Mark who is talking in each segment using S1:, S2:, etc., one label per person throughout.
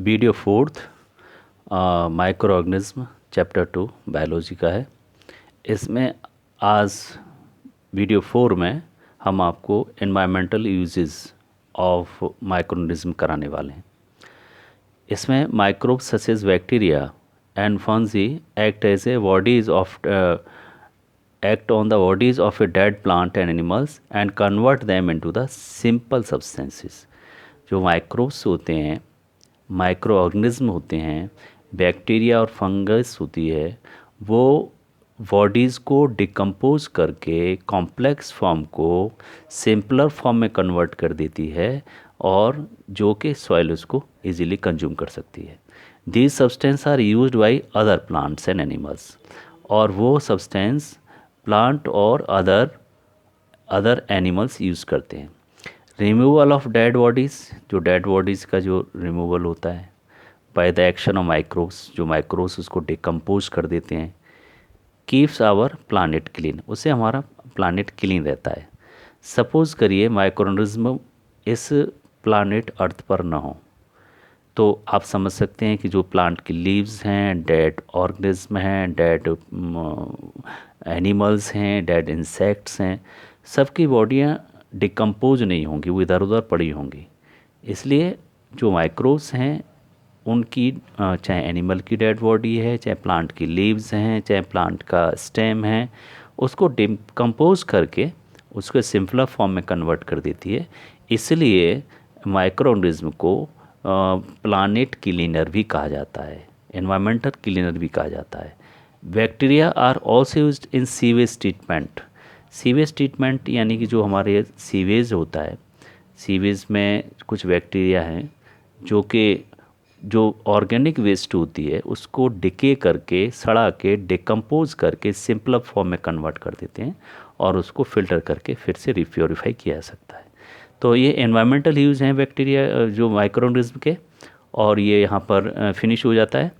S1: Video fourth microorganism chapter 2 biology का है। इसमें आज वीडियो 4 में हम आपको environmental uses of microorganism कराने वाले हैं। इसमें microbes such as bacteria and fungi act as a bodies of act on the bodies of a dead plant and animals and convert them into the simple substances। जो microbes होते हैं, micro organism होते हैं, bacteria और fungus होती है, वो bodies को डिकम्पोज करके कॉम्प्लेक्स फॉर्म को सिंपलर फॉर्म में कन्वर्ट कर देती है और जो कि सॉइल उसको इजीली कंज्यूम कर सकती है। These substance are used by other plants and animals, और वो सब्सटेंस प्लांट और अदर एनिमल्स यूज़ करते हैं। रिमूवल ऑफ डेड बॉडीज़, जो डेड बॉडीज़ का जो रिमूवल होता है by the action of microbes, जो माइक्रोब्स उसको डिकम्पोज कर देते हैं। कीप्स आवर प्लानिट क्लीन, उससे हमारा प्लानिट क्लीन रहता है। सपोज़ करिए माइक्रोऑर्गेनिज्म इस प्लानिट अर्थ पर ना हो, तो आप समझ सकते हैं कि जो प्लांट की लीव्स हैं, डेड ऑर्गेनिज्म हैं, डेड एनिमल्स हैं, डेड इंसेक्ट्स हैं, सबकी बॉडियाँ डिकम्पोज नहीं होंगी, वो इधर उधर पड़ी होंगी। इसलिए जो माइक्रोब्स हैं उनकी चाहे एनिमल की डेड बॉडी है, चाहे प्लांट की लीव्स हैं, चाहे प्लांट का स्टेम है, उसको डिकम्पोज करके उसको सिंपलर फॉर्म में कन्वर्ट कर देती है। इसलिए माइक्रो ऑर्गेनिज्म को प्लानेट क्लीनर भी कहा जाता है, एनवायरमेंटल क्लीनर भी कहा जाता है। Bacteria are also used in sewage treatment. Sewage treatment यानी कि जो हमारे सीवेज होता है, सीवेज में कुछ बैक्टीरिया हैं जो ऑर्गेनिक वेस्ट होती है उसको डिके करके, सड़ा के, डिकम्पोज करके सिंपलर फॉर्म में कन्वर्ट कर देते हैं और उसको फिल्टर करके फिर से रिप्योरीफाई किया जा सकता है। तो ये एनवायरमेंटल यूज़ हैं बैक्टीरिया जो माइक्रो ऑर्गेनिज्म के, और ये यहाँ पर फिनिश हो जाता है।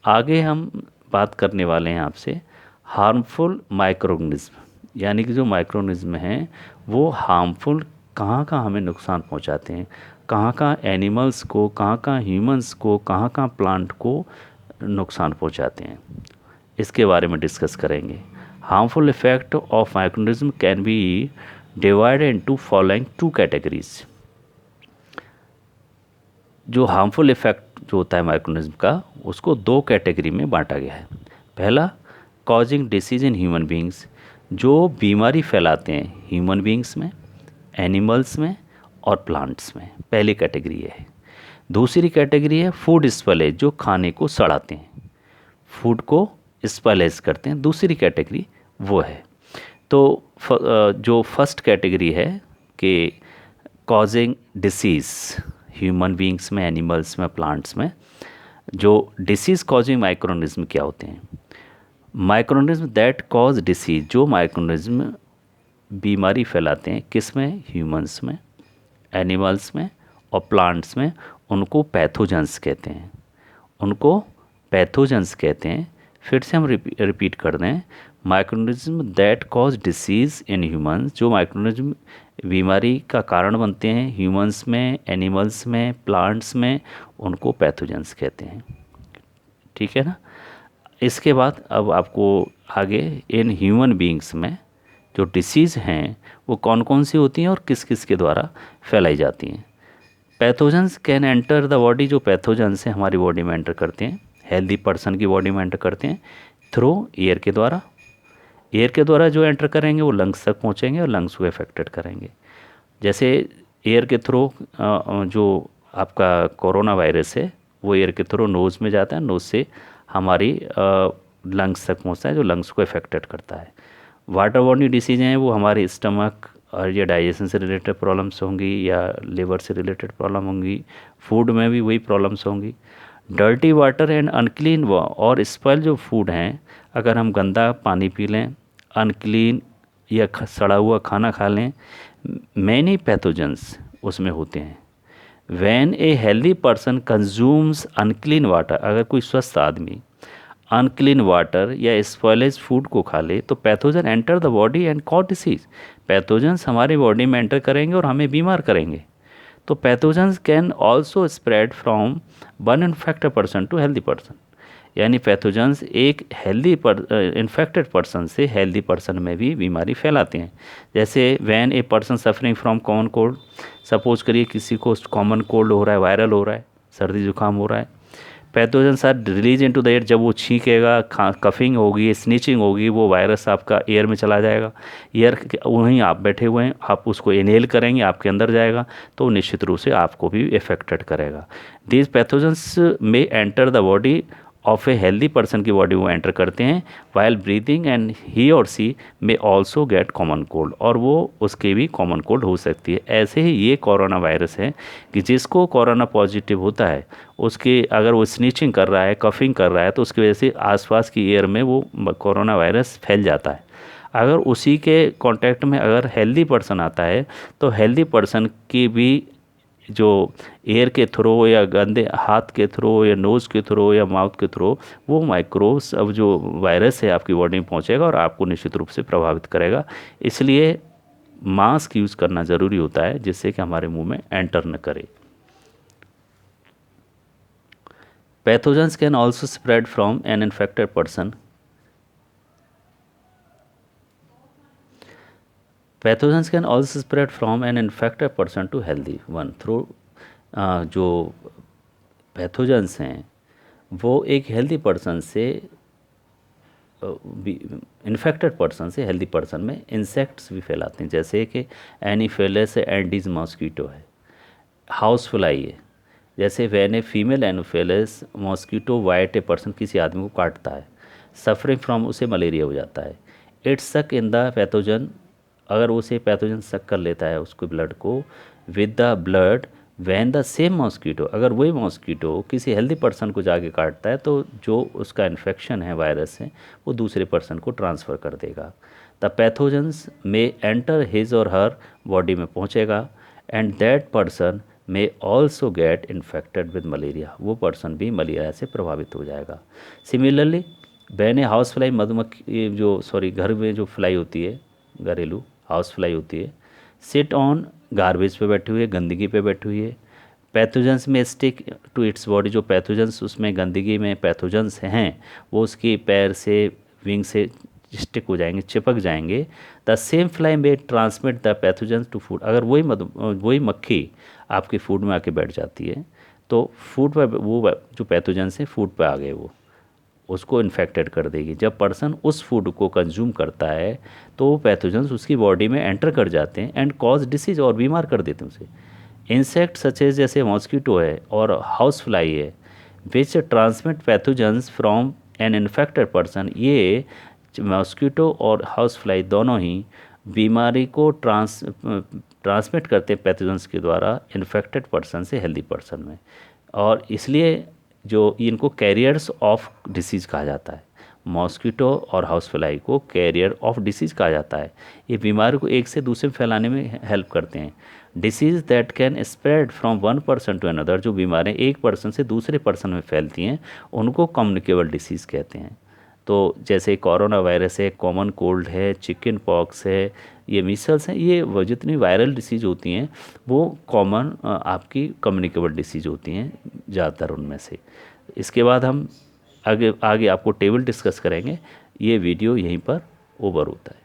S1: आगे हम बात करने वाले हैं आपसे हार्मफुल माइक्रो ऑर्गेनिज्म, यानी कि जो माइक्रो ऑर्गेनिज्म हैं वो हार्मफुल कहाँ कहाँ हमें नुकसान पहुँचाते हैं, कहाँ कहाँ एनिमल्स को, कहाँ कहाँ ह्यूमंस को, कहाँ कहाँ प्लांट को नुकसान पहुँचाते हैं, इसके बारे में डिस्कस करेंगे। Harmful effect of micro organism can be divided into following 2 categories. जो हार्मफुल इफेक्ट जो होता है माइक्रो ऑर्गेनिज्म का, उसको 2 कैटेगरी में बांटा गया है। पहला, causing disease in human beings, जो बीमारी फैलाते हैं ह्यूमन बींग्स में, एनिमल्स में और प्लांट्स में, पहली कैटेगरी है। दूसरी कैटेगरी है फूड स्पॉइलेज, जो खाने को सड़ाते हैं, फूड को स्पॉइलेज करते हैं, दूसरी कैटेगरी वो है। तो जो फर्स्ट कैटेगरी है कि कॉजिंग डिसीज़ ह्यूमन बींग्स में, एनिमल्स में, प्लांट्स में, जो डिसीज़ कॉजिंग माइक्रो ऑर्गेनिज्म क्या होते हैं? Micro organism that cause disease, जो माइक्रो ऑर्गेनिज्म बीमारी फैलाते हैं, किस में? ह्यूमंस में, एनिमल्स में और प्लांट्स में, उनको पैथोजेंस कहते हैं, उनको पैथोजेंस कहते हैं। फिर से हम रिपीट कर दें, micro organism that cause disease in humans, जो माइक्रो ऑर्गेनिज्म बीमारी का कारण बनते हैं ह्यूमंस में, एनिमल्स में, प्लांट्स में, उनको पैथोजेंस कहते हैं। ठीक है ना? इसके बाद अब आपको आगे इन ह्यूमन बींग्स में जो डिसीज़ हैं वो कौन कौन सी होती हैं और किस किस के द्वारा फैलाई जाती हैं। Pathogens can enter the body, जो पैथोजेंस हैं हमारी बॉडी में एंटर करते हैं, हेल्दी पर्सन की बॉडी में एंटर करते हैं थ्रू एयर के द्वारा। एयर के द्वारा जो एंटर करेंगे वो लंग्स तक पहुंचेंगे और लंग्स को अफेक्टेड करेंगे। जैसे एयर के थ्रू जो आपका कोरोना वायरस है वो एयर के थ्रू नोज़ में जाता है, नोज़ से हमारी लंग्स तक पहुंचता है, जो लंग्स को अफेक्टेड करता है। वाटर बॉर्न डिसीज़ हैं वो हमारे स्टमक और ये डाइजेशन से रिलेटेड प्रॉब्लम्स होंगी या लिवर से रिलेटेड प्रॉब्लम होंगी, फूड में भी वही प्रॉब्लम्स होंगी। डर्टी वाटर एंड अनक्लीन और स्पॉइल जो फूड हैं, अगर हम गंदा पानी पी लें, अनक्लीन या सड़ा हुआ खाना खा लें, मैनी पैथोजेंस उसमें होते हैं। When a healthy person consumes unclean water, अगर कोई स्वस्थ आदमी अनक्लीन वाटर या स्पॉइलेज फूड को खा ले तो pathogen enter the body and cause disease, pathogens हमारी बॉडी में एंटर करेंगे और हमें बीमार करेंगे। तो pathogens can also spread from one infected person to healthy person, यानी पैथोजेंस एक हेल्दी इन्फेक्टेड पर्सन से हेल्दी पर्सन में भी बीमारी फैलाते हैं। जैसे when a person suffering from common cold, suppose करिए किसी को कॉमन कोल्ड हो रहा है, वायरल हो रहा है, सर्दी जुकाम हो रहा है, pathogens are release into the air, जब वो छींकेगा, कफिंग होगी, स्नीचिंग होगी, वो वायरस आपका एयर में चला जाएगा, एयर वहीं आप बैठे हुए हैं, आप उसको इनहेल करेंगे, आपके अंदर जाएगा, तो निश्चित रूप से आपको भी इफेक्टेड करेगा। दीज पैथोजेंस में enter the body of A healthy person की बॉडी वो एंटर करते हैं वाइल ब्रीदिंग, एंड ही और सी में ऑल्सो गेट कॉमन कोल्ड, और वो उसके भी कॉमन कोल्ड हो सकती है। ऐसे ही ये कोरोना वायरस है कि जिसको कोरोना पॉजिटिव होता है, उसके अगर वो स्नीचिंग कर रहा है, कफिंग कर रहा है, तो उसकी वजह से आसपास की एयर में वो कोरोना वायरस फैल जाता है। अगर उसी के कांटेक्ट में अगर हेल्दी पर्सन आता है, तो हेल्दी पर्सन की भी जो एयर के थ्रू या गंदे हाथ के थ्रू या नोज़ के थ्रू या माउथ के थ्रू वो माइक्रोब्स, अब जो वायरस है आपकी बॉडी में पहुंचेगा और आपको निश्चित रूप से प्रभावित करेगा। इसलिए मास्क यूज़ करना ज़रूरी होता है, जिससे कि हमारे मुंह में एंटर न करे। Pathogens can also spread from an infected person. Pathogens can also spread from an infected person to healthy one through, जो पैथोजेंस हैं वो एक हेल्दी पर्सन से इन्फेक्टेड पर्सन से हेल्दी पर्सन में इंसेक्ट्स भी फैलाते हैं, जैसे कि एनीफेलस एंडीज मॉस्किटो है, हाउस फ्लाई है। जैसे when a female anopheles mosquito वाइट ए पर्सन किसी आदमी को काटता है, सफरिंग फ्रॉम, उसे मलेरिया हो जाता है। इट्स सक इन द पैथोजन, अगर उसे पैथोजन सक कर लेता है उसको ब्लड को, with the blood when the same mosquito, अगर वही मॉस्किटो किसी हेल्दी पर्सन को जाके काटता है, तो जो उसका इन्फेक्शन है, वायरस है, वो दूसरे पर्सन को ट्रांसफ़र कर देगा। द पैथोजेंस में एंटर हिज और हर बॉडी में पहुंचेगा, एंड दैट पर्सन में also get infected with malaria, वो पर्सन भी मलेरिया से प्रभावित हो जाएगा। Similarly when a house fly, मधुमक्खी जो घर में जो फ्लाई होती है, घरेलू हाउस फ्लाई होती है, सिट ऑन गार्बेज पे बैठी हुई है, गंदगी पे बैठी हुई है, पैथोजेंस में स्टिक टू इट्स बॉडी, जो पैथोजेंस उसमें गंदगी में पैथोजेंस हैं वो उसके पैर से, विंग से स्टिक हो जाएंगे, चिपक जाएंगे। द सेम फ्लाई में transmit the pathogens to food, अगर वही मक्खी आपके फूड में आके बैठ जाती है, तो फूड पर वो जो पैथोजेंस है फूड पर आ गए, वो उसको इन्फेक्टेड कर देगी। जब पर्सन उस फूड को कंज्यूम करता है तो वो पैथोजेंस उसकी बॉडी में एंटर कर जाते हैं एंड कॉज डिसीज, और बीमार कर देते हैं उसे। इंसेक्ट सचेज जैसे मॉस्किटो है और हाउस फ्लाई है, which transmit pathogens from an infected person, ये मॉस्किटो और हाउस फ्लाई दोनों ही बीमारी को ट्रांसमिट करते हैं पैथोजेंस के द्वारा इन्फेक्टेड पर्सन से हेल्दी पर्सन में, और इसलिए जो इनको कैरियर्स ऑफ डिसीज़ कहा जाता है। मॉस्किटो और हाउस फ्लाई को कैरियर ऑफ डिसीज़ कहा जाता है। ये बीमारी को एक से दूसरे में फैलाने में हेल्प करते हैं। Disease that can spread from one person to another, जो बीमारियाँ एक पर्सन से दूसरे पर्सन में फैलती हैं उनको कम्युनिकेबल डिसीज़ कहते हैं। तो जैसे कोरोना वायरस है, कॉमन कोल्ड है, चिकन पॉक्स है, ये मीसल्स हैं, ये जितनी वायरल डिसीज़ होती हैं वो कॉमन आपकी कम्युनिकेबल डिसीज़ होती हैं ज़्यादातर उनमें से। इसके बाद हम आगे आपको टेबल डिस्कस करेंगे। ये वीडियो यहीं पर ओवर होता है।